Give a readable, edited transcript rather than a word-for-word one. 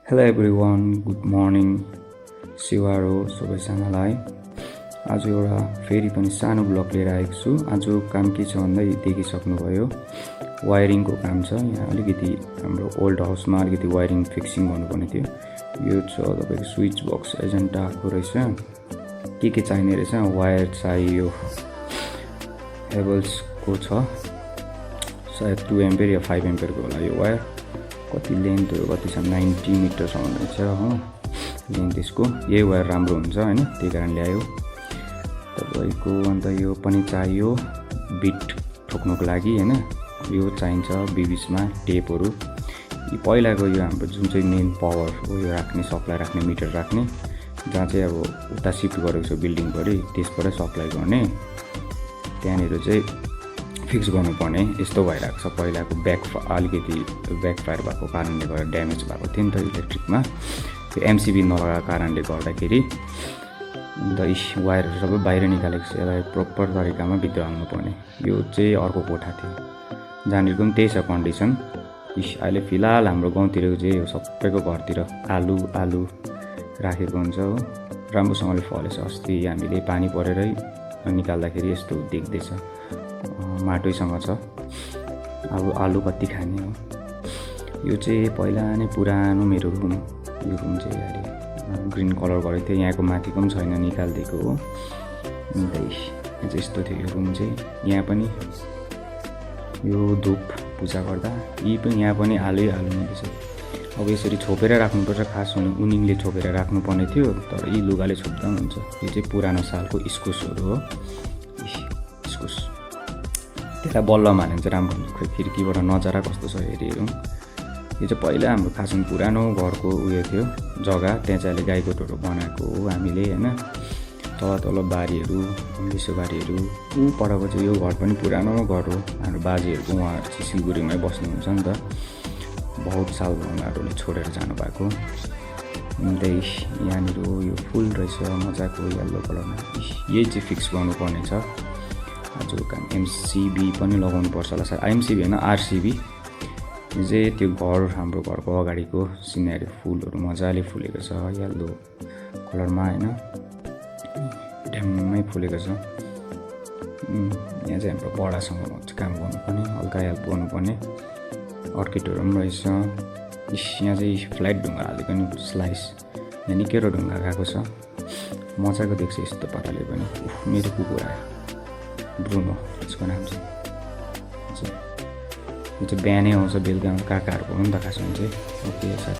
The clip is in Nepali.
Hello everyone, good morning. सिवार हो सबैजनालाई। आज एउटा फेरि पनि सानो ब्लग लिएर आएको छु। आज काम के छ भन्दा देखिसक्नुभयो, वायरिङको काम छ। यहाँ अलिकति हाम्रो ओल्ड हाउसमा अलिकति वायरिङ फिक्सिङ गर्नुपर्ने थियो। यो छ तपाईँको स्विच बक्स एजेन्ट आएको रहेछ। के चाहिने रहेछ, वायर चाहियो, हेभल्सको छ, सायद 2 एम्पियर या 5 एम्पियरको होला यो वायर। कति लेन्थहरू कति छ, 90 मिटरसम्म रहेछ हो लेन्थ यसको। यही वायर राम्रो हुन्छ होइन, त्यही कारण ल्यायो तपाईँको। अन्त यो पनि चाहियो बिट ठोक्नुको लागि होइन, यो चाहिन्छ बिबिसमा टेपहरू। पहिलाको यो हाम्रो जुन चाहिँ मेन पावर हो, यो राख्ने सप्लाई राख्ने मिटर राख्ने, जहाँ चाहिँ अब उता सिफ्ट गरेको छ बिल्डिङभरि, त्यसबाट सप्लाई गर्ने, त्यहाँनिर चाहिँ फिक्स गर्नुपर्ने यस्तो भइरहेको छ। पहिलाको अलिकति ब्याकफायर भएको कारणले गर्दा ड्यामेज भएको थियो नि त इलेक्ट्रिकमा, त्यो एमसिबी नलगाएको कारणले गर्दाखेरि। अन्त वायरहरू सबै बाहिर निकालेको छ, यसलाई प्रोपर तरिकामा भित्र हाल्नुपर्ने। यो चाहिँ अर्को कोठा थियो, जहाँनिरको पनि त्यही छ कन्डिसन। अहिले फिलहाल हाम्रो गाउँतिरको चाहिँ सबैको घरतिर आलु राखेको हुन्छ हो, राम्रोसँगले फलेछ। अस्ति हामीले पानी परेरै निकाल्दाखेरि यस्तो देख्दैछ, माटोसँग छ। अब आलु कति खाने हो। यो चाहिँ पहिला नै पुरानो मेरो रुम, यो रुम चाहिँ अहिले ग्रिन कलर गरेको थियो, यहाँको माथिको पनि छैन, निकालिदिएको हो। अन्त यहाँ चाहिँ यस्तो थियो यो रुम चाहिँ। यहाँ पनि यो धुप पूजा गर्दा यहाँ पनि हालै हाल्नुहुँदैछ। अब यसरी छोपेर राख्नुपर्छ, खास उनिङले छोपेर राख्नुपर्ने थियो, तर यी लुगाले छोप्दा पनि हुन्छ। यो चाहिँ पुरानो सालको इस्कुसहरू हो, इस्कुस। त्यसलाई बल्लमा हाल्यो भने चाहिँ राम्रो हुन्छ। खिड्कीबाट नजारा कस्तो छ हेरिहेरौँ। यो चाहिँ पहिला हाम्रो खासमा पुरानो घरको उयो थियो जग्गा, त्यहाँ चाहिँ अहिले गाईको टोटो बनाएको हो हामीले होइन। तल बारीहरू, लिसो बारीहरू, ऊ परको चाहिँ यो घर पनि पुरानो घर हो। हाम्रो बाजेहरूको, उहाँहरू चाहिँ सिलगढीमै बस्नुहुन्छ नि त, बहुत साल उनीहरूले छोडेर जानुभएको। अन्त यहाँनिर यो फुल रहेछ मजाको येल्लो कलरमा, यही चाहिँ फिक्स गर्नुपर्ने छ आजको काम। एमसिबी पनि लगाउनु पर्छ होला सर, एमसिबी होइन आरसिबी चाहिँ। त्यो घर हाम्रो घरको अगाडिको सिनेरी फुलहरू मजाले फुलेको छ येल्लो कलरमा होइन, ड्याम्मै फुलेको छ। यहाँ चाहिँ हाम्रो बडासँग काम गर्नुपर्ने, हल्का हेल्प गर्नुपर्ने। अर्किडहरू पनि रहेछ। यहाँ चाहिँ फ्ल्याट ढुङ्गा हालेको नि स्लाइस, यहाँ निकै ढुङ्गा गएको छ, मजाको देख्छ यस्तो पाराले पनि। मेरो कुकुर आयो ब्रुनो, यसको नाम चाहिँ। यो चाहिँ बिहानै आउँछ, बेलुका काकाहरूको पनि त खासमा चाहिँ। Okay sir.